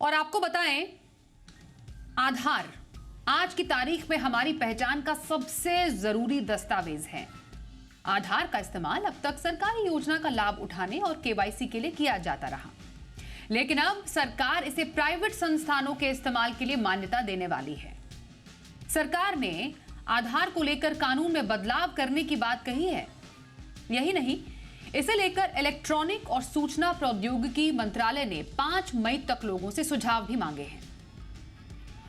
और आपको बताएं, आधार आज की तारीख में हमारी पहचान का सबसे जरूरी दस्तावेज है। आधार का इस्तेमाल अब तक सरकारी योजना का लाभ उठाने और केवाईसी के लिए किया जाता रहा, लेकिन अब सरकार इसे प्राइवेट संस्थानों के इस्तेमाल के लिए मान्यता देने वाली है। सरकार ने आधार को लेकर कानून में बदलाव करने की बात कही है। यही नहीं, इसे लेकर इलेक्ट्रॉनिक और सूचना प्रौद्योगिकी मंत्रालय ने 5 मई तक लोगों से सुझाव भी मांगे हैं।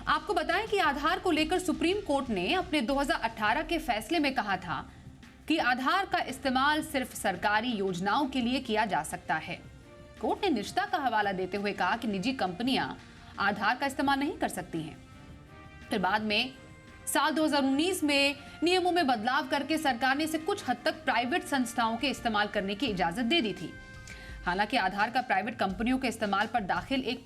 आपको बताएं कि आधार को लेकर सुप्रीम कोर्ट ने अपने 2018 के फैसले में कहा था कि आधार का इस्तेमाल सिर्फ सरकारी योजनाओं के लिए किया जा सकता है। कोर्ट ने निजता का हवाला देते हुए कहा कि निजी कंपनियां आधार का इस्तेमाल नहीं कर सकती हैं। फिर बाद में साल 2019 में नियमों में बदलाव करके सरकार ने इसे कुछ हद तक प्राइवेट संस्थाओं के इस्तेमाल करने की इजाजत दे दी थी। हालांकि आधार का प्राइवेट कंपनियों के इस्तेमाल पर दाखिल एक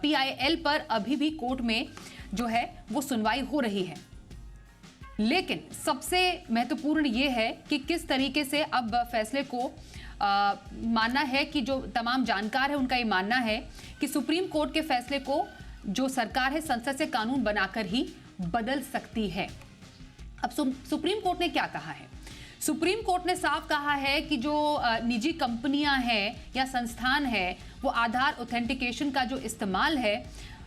PIL पर अभी भी कोर्ट में जो है वो सुनवाई हो रही है। लेकिन सबसे महत्वपूर्ण ये है कि किस तरीके से अब फैसले को मानना है कि जो तमाम जानकार है उनका ये मानना है कि सुप्रीम कोर्ट के फैसले को जो सरकार है संसद से कानून बनाकर ही बदल सकती है। अब सुप्रीम कोर्ट ने क्या कहा है? सुप्रीम कोर्ट ने साफ कहा है कि जो निजी कंपनियां हैं या संस्थान है वो आधार ऑथेंटिकेशन का जो इस्तेमाल है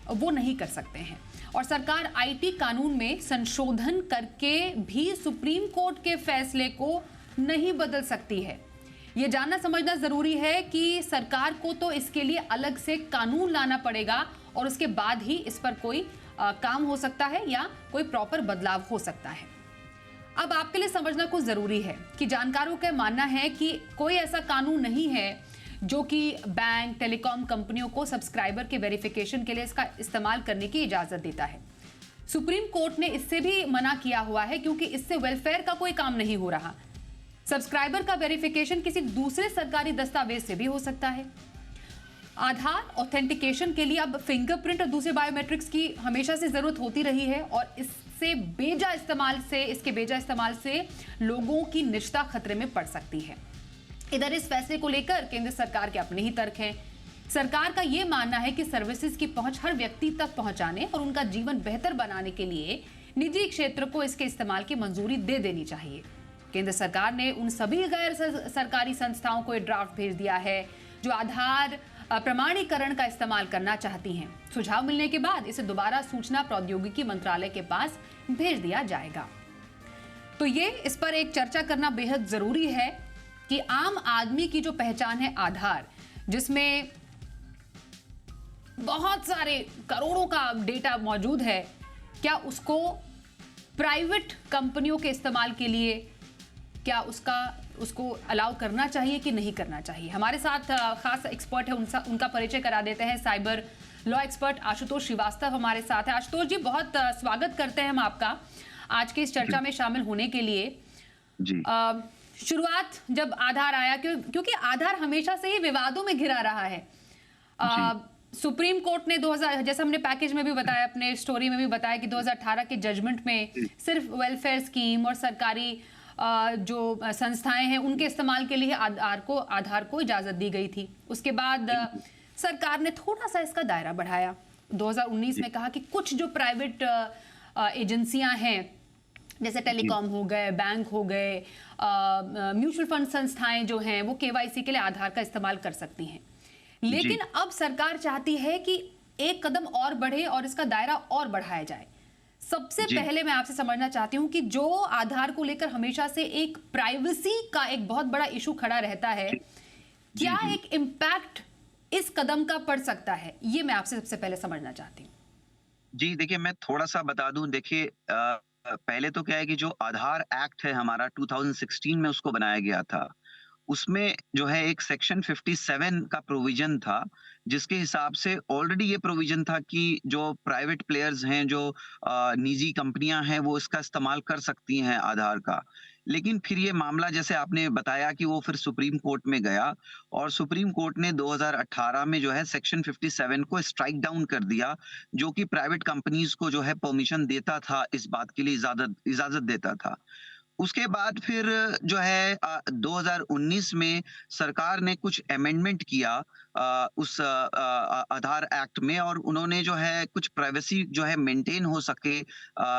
वो नहीं कर सकते हैं, और सरकार IT कानून में संशोधन करके भी सुप्रीम कोर्ट के फैसले को नहीं बदल सकती है। ये जानना समझना जरूरी है कि सरकार को तो इसके लिए अलग से कानून लाना पड़ेगा और उसके बाद ही इस पर कोई काम हो सकता है या कोई प्रॉपर बदलाव हो सकता है। अब आपके लिए समझना कुछ जरूरी है कि जानकारों का मानना है कि कोई ऐसा कानून नहीं है जो कि बैंक टेलीकॉम कंपनियों को सब्सक्राइबर के वेरिफिकेशन के लिए इसका इस्तेमाल करने की इजाजत देता है। सुप्रीम कोर्ट ने इससे भी मना किया हुआ है क्योंकि इससे वेलफेयर का कोई काम नहीं हो रहा। सब्सक्राइबर का वेरिफिकेशन किसी दूसरे सरकारी दस्तावेज से भी हो सकता है। आधार ऑथेंटिकेशन के लिए अब फिंगरप्रिंट और दूसरे बायोमेट्रिक्स की हमेशा से जरूरत होती रही है, और इसके बेजा इस्तेमाल से लोगों की निजता खतरे में पड़ सकती है। इधर इस फैसले को लेकर केंद्र सरकार के अपने ही तर्क हैं। सरकार का यह मानना है कि सर्विसेज की पहुंच हर व्यक्ति तक पहुंचाने और उनका जीवन बेहतर बनाने के लिए निजी क्षेत्र को इसके इस्तेमाल की मंजूरी दे देनी चाहिए। केंद्र सरकार ने उन सभी गैर सरकारी संस्थाओं को एक ड्राफ्ट भेज दिया है जो आधार प्रमाणीकरण का इस्तेमाल करना चाहती हैं। सुझाव मिलने के बाद इसे दोबारा सूचना प्रौद्योगिकी मंत्रालय के पास भेज दिया जाएगा। तो ये इस पर एक चर्चा करना बेहद जरूरी है कि आम आदमी की जो पहचान है आधार, जिसमें बहुत सारे करोड़ों का डेटा मौजूद है, क्या उसको प्राइवेट कंपनियों के इस्तेमाल के लिए क्या उसको अलाउ करना चाहिए कि नहीं करना चाहिए? हमारे साथ खास एक्सपर्ट है, उनका परिचय करा देते हैं। Cyber law expert Ashutosh Shrivastava हमारे साथ है। आशुतोष जी, बहुत स्वागत करते हैं हम आपका आज की इस चर्चा में शामिल होने के लिए। जी। शुरुआत जब आधार आया, क्योंकि आधार हमेशा से ही विवादों में घिरा रहा है। सुप्रीम कोर्ट ने 2000, जैसे हमने पैकेज में भी बताया, अपने स्टोरी में भी बताया कि 2018 के जजमेंट में सिर्फ वेलफेयर स्कीम और सरकारी जो संस्थाएं हैं उनके इस्तेमाल के लिए आधार को इजाजत दी गई थी। उसके बाद सरकार ने थोड़ा सा इसका दायरा बढ़ाया। 2019 में कहा कि कुछ जो प्राइवेट एजेंसियां हैं जैसे टेलीकॉम हो गए, बैंक हो गए, म्यूचुअल फंड संस्थाएं जो हैं वो KYC के लिए आधार का इस्तेमाल कर सकती हैं। लेकिन अब सरकार चाहती है कि एक कदम और बढ़े और इसका दायरा और बढ़ाया जाए। सबसे पहले मैं आपसे समझना चाहती हूं कि जो आधार को लेकर हमेशा से एक प्राइवेसी का एक बहुत बड़ा इशू खड़ा रहता है, क्या एक इम्पैक्ट इस कदम का पड़ सकता है? ये मैं आपसे सबसे पहले समझना चाहती हूँ। जी, देखिए मैं थोड़ा-सा बता दूं। देखिए पहले तो क्या है कि जो आधार एक्ट है हमारा 2016 में उसको बनाया गया था। उसमें जो है एक सेक्शन 57 का प्रोविजन था, जिसके हिसाब से ऑलरेडी ये प्रोविजन था कि जो प्राइवेट प्लेयर्स हैं, जो निजी कंपनियां हैं, वो इसका इस्तेमाल कर सकती हैं आधार का। लेकिन फिर ये मामला, जैसे आपने बताया, कि वो फिर सुप्रीम कोर्ट में गया और सुप्रीम कोर्ट ने 2018 में जो है सेक्शन 57 को स्ट्राइक डाउन कर दिया, जो कि प्राइवेट कंपनीज को जो है परमिशन देता था, इस बात के लिए इजाजत देता था। उसके बाद फिर जो है 2019 में सरकार ने कुछ अमेंडमेंट किया उस आधार एक्ट में, और उन्होंने जो है कुछ प्राइवेसी जो है मेंटेन हो सके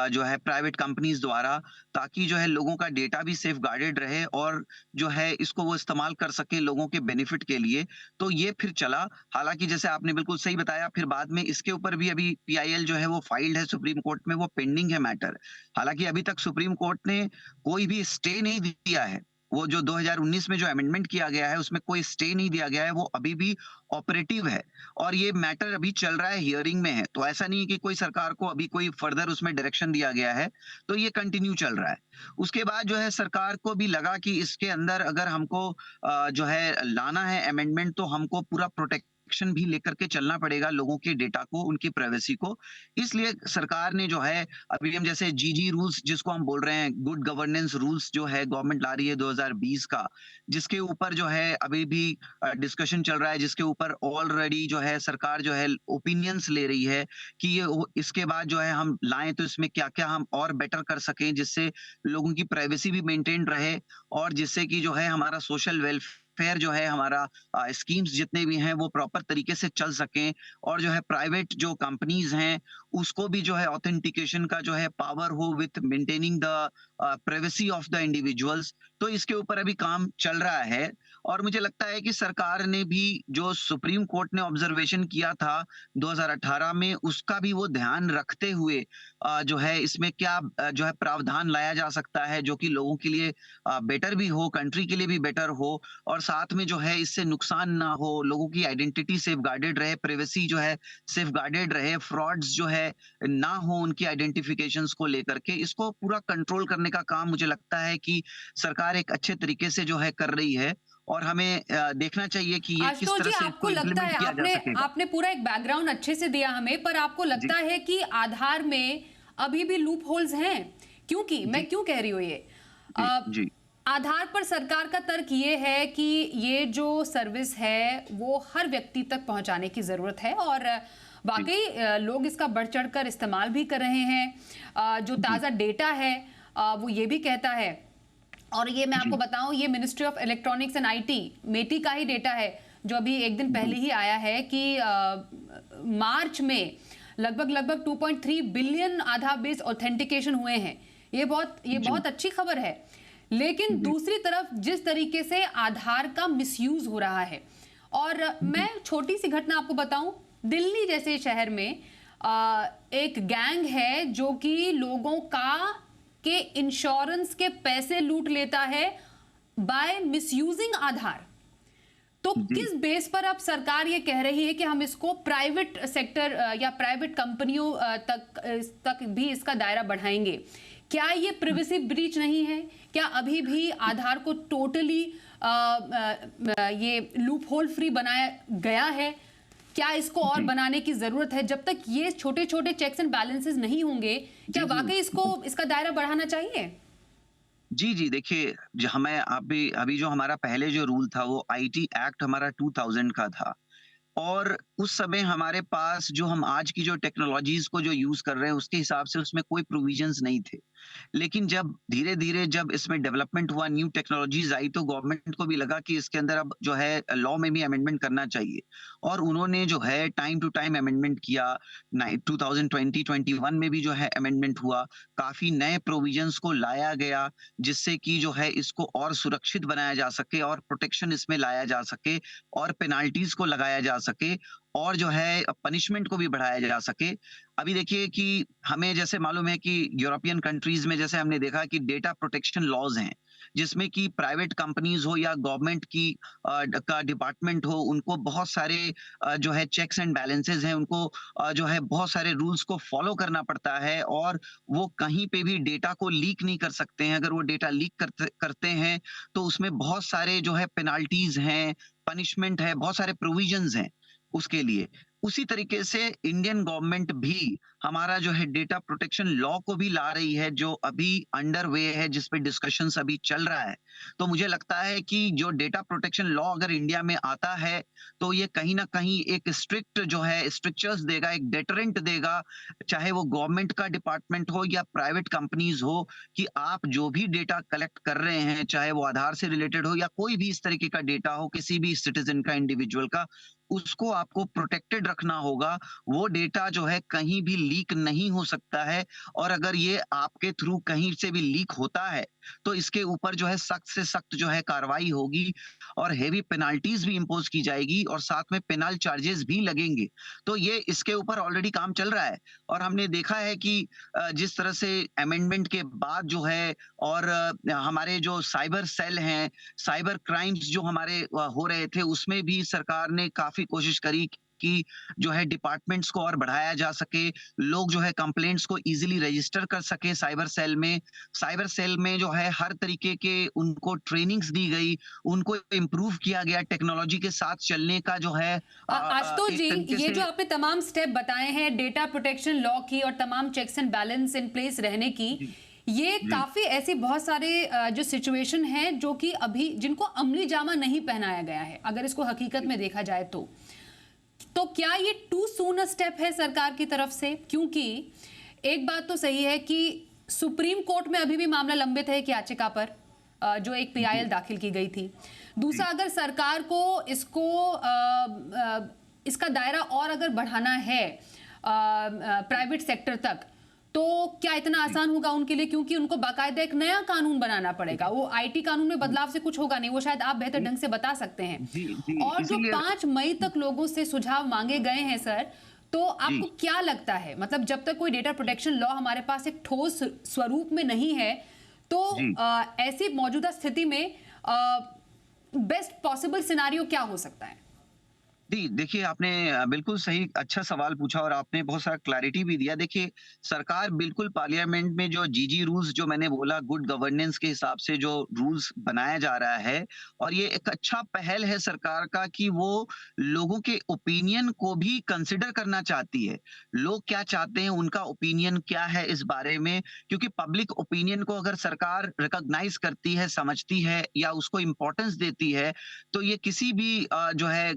जो है प्राइवेट कंपनीज द्वारा, ताकि जो है लोगों का डेटा भी सेफ गार्डेड रहे और जो है इसको वो इस्तेमाल कर सके लोगों के बेनिफिट के लिए। तो ये फिर चला। हालांकि जैसे आपने बिल्कुल सही बताया, फिर बाद में इसके ऊपर भी अभी पीआईएल जो है वो फाइल्ड है सुप्रीम कोर्ट में, वो पेंडिंग है मैटर। हालांकि अभी तक सुप्रीम कोर्ट ने कोई भी स्टे नहीं दिया है। वो जो 2019 में जो अमेंडमेंट किया गया है उसमें कोई स्टे नहीं दिया गया है, वो अभी भी ऑपरेटिव है और ये मैटर अभी चल रहा है, हियरिंग में है। तो ऐसा नहीं है कि कोई सरकार को अभी कोई फर्दर उसमें डायरेक्शन दिया गया है, तो ये कंटिन्यू चल रहा है। उसके बाद जो है सरकार को भी लगा कि इसके अंदर अगर हमको जो है लाना है अमेंडमेंट, तो हमको पूरा प्रोटेक्शन भी लेकर के चलना पड़ेगा लोगों के डेटा को, उनकी प्राइवेसी को। इसलिए सरकार ने जो है अभी हम जैसे जीजी रूल्स जिसको हम बोल रहे हैं, गुड गवर्नेंस रूल्स जो है गवर्नमेंट ला रही है 2020 का, जिसके ऊपर जो है अभी भी डिस्कशन चल रहा है, जिसके ऊपर ऑलरेडी जो है सरकार जो है ओपिनियंस ले रही है कि ये इसके बाद जो है हम लाएं तो इसमें क्या क्या हम और बेटर कर सकें, जिससे लोगों की प्राइवेसी भी मेंटेन रहे और जिससे कि जो है हमारा सोशल वेलफेयर जो है, हमारा स्कीम्स जितने भी हैं वो प्रॉपर तरीके से चल सकें, और जो है प्राइवेट जो कंपनीज हैं उसको भी जो है ऑथेंटिकेशन का जो है पावर हो with maintaining the privacy of the individuals. तो इसके ऊपर अभी काम चल रहा है और मुझे लगता है कि सरकार ने भी जो सुप्रीम कोर्ट ने ऑब्जर्वेशन किया था 2018 में, उसका भी वो ध्यान रखते हुए जो है इसमें क्या जो है प्रावधान लाया जा सकता है जो कि लोगों के लिए बेटर भी हो, कंट्री के लिए भी बेटर हो, और साथ में जो है इससे नुकसान ना हो, लोगों की आइडेंटिटी सेफ गार्डेड रहे, प्राइवेसी जो है सेफ गार्डेड रहे, फ्रॉड्स जो है ना हो उनकी आइडेंटिफिकेशंस को लेकर के। इसको पूरा कंट्रोल करने का काम मुझे लगता है कि सरकार एक अच्छे तरीके से जो है कर रही है, और हमें देखना चाहिए कि ये किस आशुतोष तरह जी, से आपको इसको लगता इम्प्लीमेंट है किया जा आपने सकेगा। आपने पूरा एक बैकग्राउंड अच्छे से दिया हमें, पर आपको जी, लगता है कि आधार में अभी भी लूप होल्स हैं? क्योंकि मैं जी, क्यों कह रही हूँ ये, जी, अ, जी, आधार पर सरकार का तर्क ये है कि ये जो सर्विस है वो हर व्यक्ति तक पहुंचाने की जरूरत है, और जी, वाकई लोग इसका बढ़ चढ़कर इस्तेमाल भी कर रहे हैं। जो जी, ताज़ा डेटा है वो ये भी कहता है, और ये मैं आपको जी, बताऊं, ये ministry of electronics and IT MeitY का ही डेटा है, जो अभी एक दिन पहले ही आया है कि मार्च में लगभग 2.3 बिलियन आधार बेस्ड ऑथेंटिकेशन हुए हैं। ये जी, बहुत अच्छी खबर है। लेकिन जी, दूसरी तरफ जिस तरीके से आधार का मिसयूज हो रहा है, और मैं छोटी सी घटना आपको बताऊं, दिल्ली जैसे शहर में एक गैंग है जो कि लोगों का के इंश्योरेंस के पैसे लूट लेता है बाय मिसयूजिंग आधार। तो जी, किस बेस पर अब सरकार ये कह रही है कि हम इसको प्राइवेट सेक्टर या प्राइवेट कंपनियों तक भी इसका दायरा बढ़ाएंगे? क्या ये प्रिवेसी ब्रीच नहीं है? क्या अभी भी आधार को टोटली ये लूप होल फ्री बनाया गया है? क्या इसको और जी, बनाने की जरूरत है? जब तक ये छोटे छोटे चेक्स एंड बैलेंसेस नहीं होंगे, क्या जी, जी, वाकई इसको इसका दायरा बढ़ाना चाहिए? जी, जी, देखिए, हमें अभी अभी जो हमारा पहले जो रूल था वो आईटी एक्ट हमारा 2000 का था, और उस समय हमारे पास जो हम आज की जो टेक्नोलॉजीज को जो यूज कर रहे हैं उसके हिसाब से उसमें कोई प्रोविजंस नहीं थे। लेकिन जब धीरे धीरे जब इसमें डेवलपमेंट हुआ, न्यू टेक्नोलॉजीज आई, तो गवर्नमेंट को भी लगा कि इसके अंदर अब जो है लॉ में भी अमेंडमेंट करना चाहिए, और उन्होंने जो है टाइम टू टाइम अमेंडमेंट किया। 2020-21 में भी जो है अमेंडमेंट हुआ, काफी नए प्रोविजंस को लाया गया, जिससे कि जो है इसको और सुरक्षित बनाया जा सके और प्रोटेक्शन इसमें लाया जा सके और पेनाल्टीज को लगाया जा सके, और जो है पनिशमेंट को भी बढ़ाया जा सके। अभी देखिए कि हमें जैसे मालूम है कि यूरोपियन कंट्रीज में जैसे हमने देखा कि डेटा प्रोटेक्शन लॉज हैं, जिसमें कि प्राइवेट कंपनीज हो या गवर्नमेंट की का डिपार्टमेंट हो, उनको बहुत सारे जो है चेक्स एंड बैलेंसेस हैं, उनको जो है बहुत सारे रूल्स को फॉलो करना पड़ता है, और वो कहीं पे भी डेटा को लीक नहीं कर सकते हैं। अगर वो डेटा लीक करते हैं तो उसमें बहुत सारे जो है पेनाल्टीज हैं, पनिशमेंट है, बहुत सारे प्रोविजंस हैं उसके लिए। उसी तरीके से इंडियन गवर्नमेंट भी हमारा जो है डेटा प्रोटेक्शन लॉ को भी ला रही है, जो अभी अंडर वे है, जिस पे डिस्कशंस अभी चल रहा है। तो मुझे लगता है कि जो डेटा प्रोटेक्शन लॉ अगर इंडिया में आता है, तो ये कहीं न कहीं एक स्ट्रिक्ट जो है स्ट्रिक्चर्स देगा, एक डेटरेंट देगा, चाहे वो गवर्नमेंट का डिपार्टमेंट हो या प्राइवेट कंपनीज़ हो, कि आप जो भी डेटा कलेक्ट कर रहे हैं, चाहे वो आधार से रिलेटेड हो या कोई भी इस तरीके का डेटा हो, किसी भी सिटीज़न का, इंडिविजुअल का, उसको आपको प्रोटेक्टेड रखना होगा। वो डेटा जो है कहीं भी लीक नहीं हो सकता है, और अगर ये आपके थ्रू कहीं से भी लीक होता है, तो इसके ऊपर जो है सख्त से सख्त जो है कार्रवाई होगी, और हेवी पेनल्टीज भी इम्पोज की जाएगी, और साथ में पेनल चार्जेस भी लगेंगे। तो ये इसके ऊपर ऑलरेडी काम चल रहा है, और हमने देखा है कि जिस तरह से अमेंडमेंट के बाद जो है, और हमारे जो साइबर सेल हैं, साइबर क्राइम्स जो हमारे हो रहे थे, उसमें भी सरकार ने काफ़ी कोशिश करी कि जो है डिपार्टमेंट्स को और बढ़ाया जा सके, लोग जो है कंप्लेंट्स को ईज़िली रजिस्टर कर सकें साइबर सेल में। साइबर सेल में जो है हर तरीके के उनको ट्रेनिंग्स दी गई, उनको इम्प्रूव किया गया, टेक्नोलॉजी के साथ चलने का जो है आशुतोष एक जी, तरीके ये से। जो आपने तमाम स्टेप बताए हैं डेटा प्रोटेक्शन लॉ की और तमाम checks and balance in place रहने की, जी, ये जी, काफी ऐसी बहुत सारे जो सिचुएशन हैं जो कि अभी जिनको अमली जामा नहीं पहनाया गया है, अगर इसको हकीकत में देखा जाए तो क्या ये टू सून अ स्टेप है सरकार की तरफ से? क्योंकि एक बात तो सही है कि सुप्रीम कोर्ट में अभी भी मामला लंबित है एक याचिका पर, जो एक पीआईएल दाखिल की गई थी। दूसरा, अगर सरकार को इसका दायरा और अगर बढ़ाना है प्राइवेट सेक्टर तक, तो क्या इतना आसान होगा उनके लिए? क्योंकि उनको बाकायदा एक नया कानून बनाना पड़ेगा। वो आईटी कानून में बदलाव से कुछ होगा नहीं, वो शायद आप बेहतर ढंग से बता सकते हैं। जी, जी, और जो इसीलिए 5 मई तक लोगों से सुझाव मांगे गए हैं सर, तो आपको जी, क्या लगता है, मतलब जब तक कोई डेटा प्रोटेक्शन लॉ हमारे पास एक ठोस स्वरूप में नहीं है, तो जी। ऐसी मौजूदा स्थिति में बेस्ट पॉसिबल सिनारियो क्या हो सकता है? जी, देखिए आपने बिल्कुल सही अच्छा सवाल पूछा, और आपने बहुत सारा क्लैरिटी भी दिया। देखिए, सरकार बिल्कुल पार्लियामेंट में जो जीजी रूल्स जो मैंने बोला, गुड गवर्नेंस के हिसाब से जो रूल्स बनाया जा रहा है, और ये एक अच्छा पहल है सरकार का कि वो लोगों के ओपिनियन को भी कंसिडर करना चाहती है। लोग क्या चाहते हैं, उनका ओपिनियन क्या है इस बारे में, क्योंकि पब्लिक ओपिनियन को अगर सरकार रिकॉग्नाइज़ करती है, समझती है या उसको इम्पोर्टेंस देती है, तो ये किसी भी जो है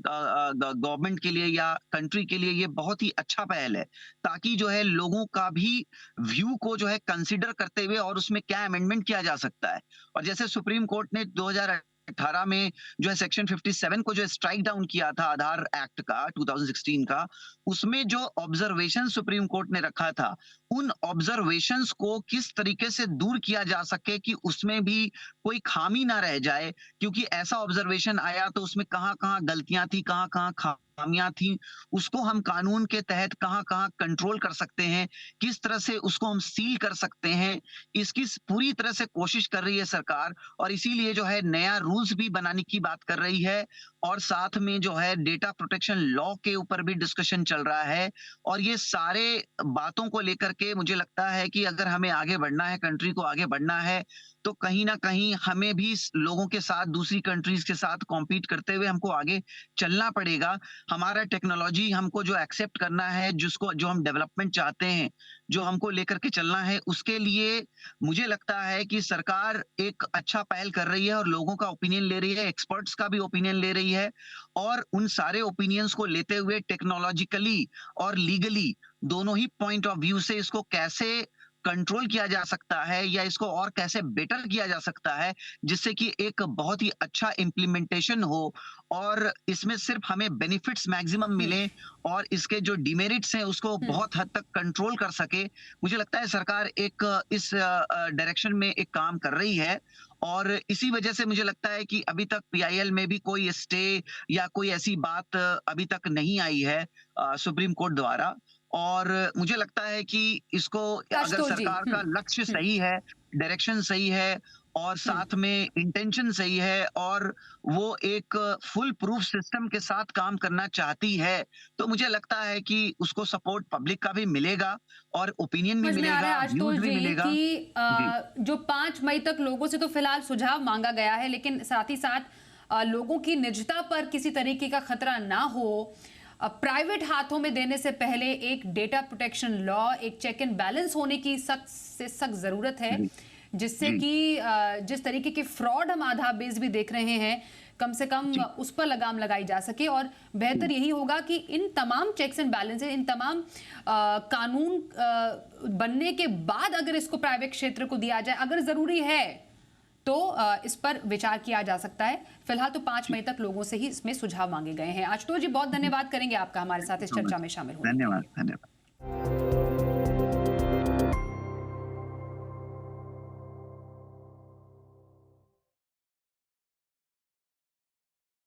गवर्नमेंट के लिए या कंट्री के लिए ये बहुत ही अच्छा पहल है, ताकि जो है लोगों का भी व्यू को जो है कंसीडर करते हुए और उसमें क्या अमेंडमेंट किया जा सकता है। और जैसे सुप्रीम कोर्ट ने 2018 में जो है सेक्शन 57 को जो स्ट्राइक डाउन किया था आधार एक्ट का 2016 का, उसमें जो ऑब्जर्वेशन सुप्रीम कोर्ट ने रखा था, उन ऑब्जर्वेशंस को किस तरीके से दूर किया जा सके कि उसमें भी कोई खामी ना रह जाए, क्योंकि ऐसा ऑब्जर्वेशन आया तो उसमें कहाँ-कहाँ गलतियां थी, कहाँ-कहाँ खामियां थी, उसको हम कानून के तहत कहाँ-कहाँ कंट्रोल कर सकते हैं, किस तरह से उसको हम सील कर सकते हैं, इसकी पूरी तरह से कोशिश कर रही है सरकार। और इसीलिए जो है नया रूल्स भी बनाने की बात कर रही है, और साथ में जो है डेटा प्रोटेक्शन लॉ के ऊपर भी डिस्कशन चल रहा है। और ये सारे बातों को लेकर के मुझे लगता है कि अगर हमें आगे बढ़ना है, कंट्री को आगे बढ़ना है, तो कहीं ना कहीं हमें भी लोगों के साथ, दूसरी कंट्रीज के साथ कॉम्पीट करते हुए हमको आगे चलना पड़ेगा। हमारा टेक्नोलॉजी हमको जो एक्सेप्ट करना है, जिसको जो हम डेवलपमेंट चाहते हैं, जो हमको लेकर के चलना है, उसके लिए मुझे लगता है कि सरकार एक अच्छा पहल कर रही है और लोगों का ओपिनियन ले रही है, एक्सपर्ट्स का भी ओपिनियन ले रही है, और उन सारे ओपिनियंस को लेते हुए टेक्नोलॉजिकली और लीगली दोनों ही पॉइंट ऑफ व्यू से इसको कैसे कंट्रोल किया जा सकता है या इसको और कैसे बेटर किया जा सकता है, जिससे कि एक बहुत ही अच्छा इम्प्लीमेंटेशन हो, और इसमें सिर्फ हमें बेनिफिट्स मैक्सिमम हम्म, मिले, और इसके जो डिमेरिट्स हैं उसको हम्म। बहुत हद तक कंट्रोल कर सके। मुझे लगता है सरकार एक इस डायरेक्शन में एक काम कर रही है, और इसी वजह से मुझे लगता है कि अभी तक पीआईएल में भी कोई स्टे या कोई ऐसी बात अभी तक नहीं आई है सुप्रीम कोर्ट द्वारा। और मुझे लगता है कि इसको अगर आशुतोष जी, सरकार का लक्ष्य हम्म, सही है, डायरेक्शन सही है, और हम्म। साथ में इंटेंशन सही है, और वो एक फुल प्रूफ सिस्टम के साथ काम करना चाहती है, तो मुझे लगता है कि उसको सपोर्ट पब्लिक का भी मिलेगा, और ओपिनियन भी समझ में आ रहा मिलेगा, है आशुतोष व्यूज भी जी मिलेगा। कि जी, जो 5 मई तक लोगों से तो फिलहाल सुझाव मांगा गया है, लेकिन साथ ही साथ लोगों की निजता पर किसी तरीके का खतरा ना हो, प्राइवेट हाथों में देने से पहले एक डेटा प्रोटेक्शन लॉ, एक चेक एंड बैलेंस होने की सख्त से सख्त जरूरत है, जिससे जी। कि जिस तरीके के फ्रॉड हम आधार बेस भी देख रहे हैं, कम से कम जी। उस पर लगाम लगाई जा सके। और बेहतर यही होगा कि इन तमाम चेक्स एंड बैलेंसेस, इन तमाम कानून बनने के बाद अगर इसको प्राइवेट क्षेत्र को दिया जाए, अगर जरूरी है तो इस पर विचार किया जा सकता है। फिलहाल तो 5 मई तक लोगों से ही इसमें सुझाव मांगे गए हैं। आशुतोष जी, बहुत धन्यवाद करेंगे आपका हमारे साथ इस चर्चा में शामिल होने के लिए। धन्यवाद, धन्यवाद।